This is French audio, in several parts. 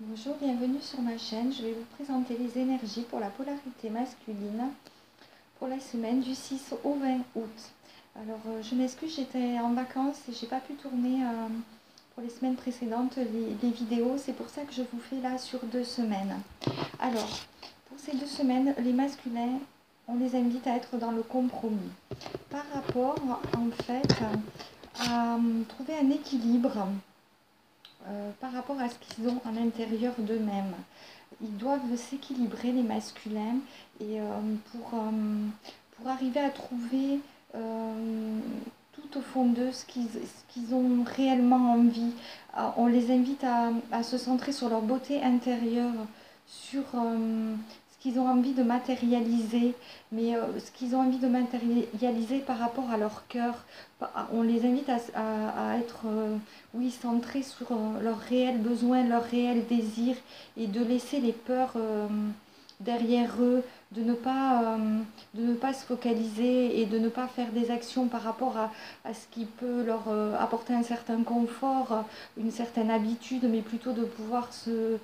Bonjour, bienvenue sur ma chaîne. Je vais vous présenter les énergies pour la polarité masculine pour la semaine du 6 au 20 août. Alors, je m'excuse, j'étais en vacances et j'ai pas pu tourner pour les semaines précédentes les vidéos. C'est pour ça que je vous fais là sur 2 semaines. Alors, pour ces 2 semaines, les masculins, on les invite à être dans le compromis par rapport en fait à trouver un équilibre. Par rapport à ce qu'ils ont à l'intérieur d'eux-mêmes. Ils doivent s'équilibrer, les masculins, et pour arriver à trouver tout au fond d'eux ce qu'ils ont réellement envie. On les invite à se centrer sur leur beauté intérieure, sur ce qu'ils ont envie de matérialiser, mais ce qu'ils ont envie de matérialiser par rapport à leur cœur. On les invite à être oui, centrés sur leurs réels besoins, leurs réels désirs, et de laisser les peurs derrière eux, de ne pas se focaliser et de ne pas faire des actions par rapport à ce qui peut leur apporter un certain confort, une certaine habitude, mais plutôt de pouvoir se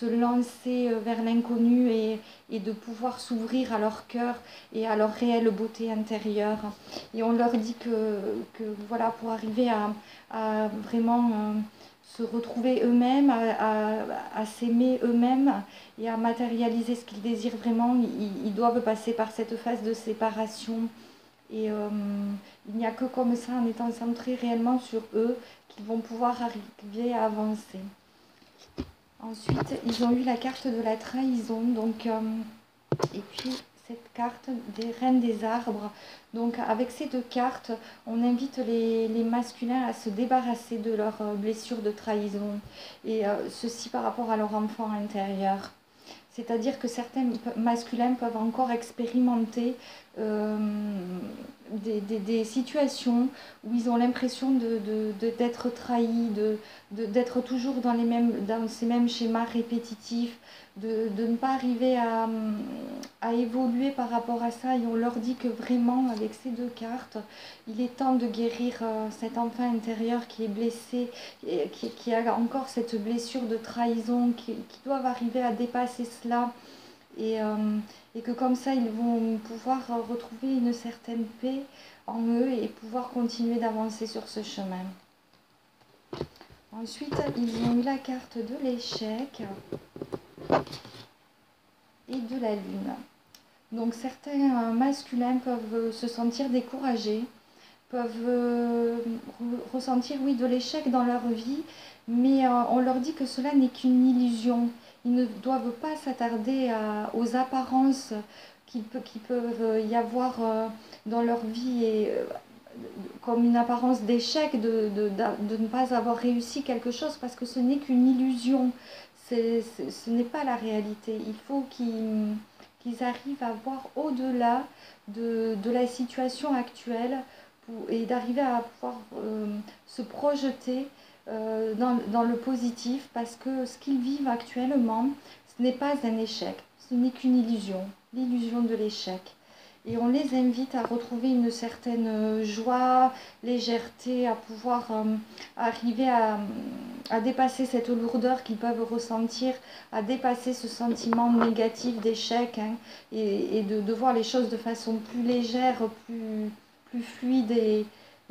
lancer vers l'inconnu et de pouvoir s'ouvrir à leur cœur et à leur réelle beauté intérieure. Et on leur dit que voilà, pour arriver à vraiment se retrouver eux-mêmes, à s'aimer eux-mêmes et à matérialiser ce qu'ils désirent vraiment, ils doivent passer par cette phase de séparation. Et il n'y a que comme ça, en étant centrés réellement sur eux, qu'ils vont pouvoir arriver à avancer. Ensuite, ils ont eu la carte de la trahison, donc, et puis cette carte des reines des arbres. Donc avec ces deux cartes, on invite les masculins à se débarrasser de leurs blessures de trahison, et ceci par rapport à leur enfant intérieur. C'est-à-dire que certains masculins peuvent encore expérimenter des situations où ils ont l'impression d'être trahis, d'être toujours dans ces mêmes schémas répétitifs, de ne pas arriver à évoluer par rapport à ça. Et on leur dit que vraiment, avec ces deux cartes, il est temps de guérir cet enfant intérieur qui est blessé, et qui a encore cette blessure de trahison, qui doivent arriver à dépasser cela. Et que comme ça, ils vont pouvoir retrouver une certaine paix en eux et pouvoir continuer d'avancer sur ce chemin. Ensuite, ils ont eu la carte de l'échec et de la lune. Donc certains masculins peuvent se sentir découragés, peuvent ressentir, oui, de l'échec dans leur vie, mais on leur dit que cela n'est qu'une illusion. Ils ne doivent pas s'attarder aux apparences qui peuvent y avoir dans leur vie, et comme une apparence d'échec, de ne pas avoir réussi quelque chose, parce que ce n'est qu'une illusion. Ce n'est pas la réalité. Il faut qu'ils arrivent à voir au-delà de la situation actuelle, et d'arriver à pouvoir se projeter dans le positif, parce que ce qu'ils vivent actuellement, ce n'est pas un échec, ce n'est qu'une illusion, l'illusion de l'échec. Et on les invite à retrouver une certaine joie, légèreté, à pouvoir arriver à dépasser cette lourdeur qu'ils peuvent ressentir, à dépasser ce sentiment négatif d'échec, hein, et de voir les choses de façon plus légère, plus fluide, et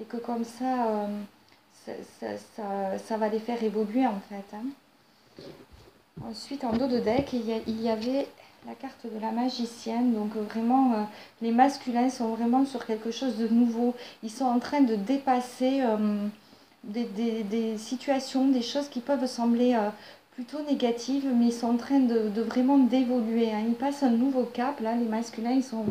que comme ça, ça va les faire évoluer en fait. Hein. Ensuite, en dos de deck, il y avait la carte de la magicienne. Donc vraiment, les masculins sont vraiment sur quelque chose de nouveau. Ils sont en train de dépasser des situations, des choses qui peuvent sembler plutôt négatives, mais ils sont en train de vraiment d'évoluer. Hein. Ils passent un nouveau cap. Là, les masculins, ils sont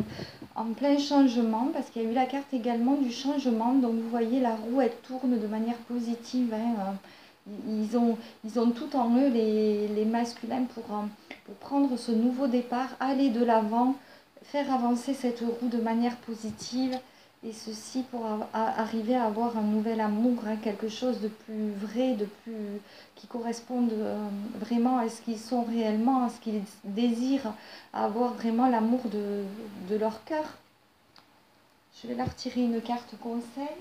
en plein changement, parce qu'il y a eu la carte également du changement. Donc vous voyez, la roue, elle tourne de manière positive. Hein. Ils ont tout en eux, les masculins, pour prendre ce nouveau départ, aller de l'avant, faire avancer cette roue de manière positive, et ceci pour arriver à avoir un nouvel amour, hein, quelque chose de plus vrai, qui corresponde vraiment à ce qu'ils sont réellement, à ce qu'ils désirent, à avoir vraiment l'amour de leur cœur. Je vais leur tirer une carte conseil.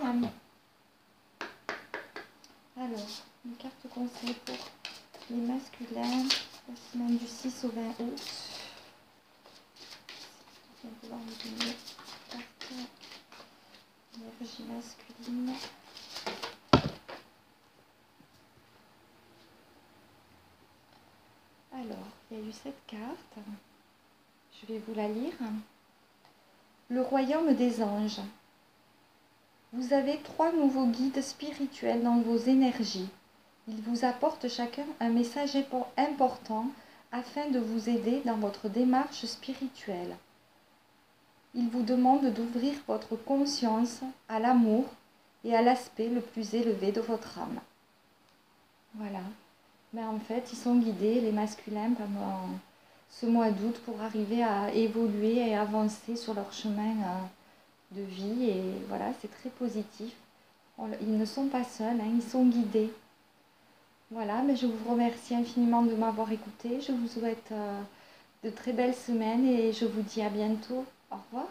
Alors, une carte conseil pour les masculins, la semaine du 6 au 20 août. Je vais vouloir vous donner carte énergie masculine. Alors, il y a eu cette carte. Je vais vous la lire. Le royaume des anges. Vous avez 3 nouveaux guides spirituels dans vos énergies. Ils vous apportent chacun un message important afin de vous aider dans votre démarche spirituelle. Ils vous demandent d'ouvrir votre conscience à l'amour et à l'aspect le plus élevé de votre âme. Voilà. Mais en fait, ils sont guidés, les masculins, pendant ce mois d'août pour arriver à évoluer et avancer sur leur chemin de vie. Et voilà, c'est très positif. Ils ne sont pas seuls, hein, ils sont guidés. Voilà, mais je vous remercie infiniment de m'avoir écouté. Je vous souhaite de très belles semaines et je vous dis à bientôt. Au revoir.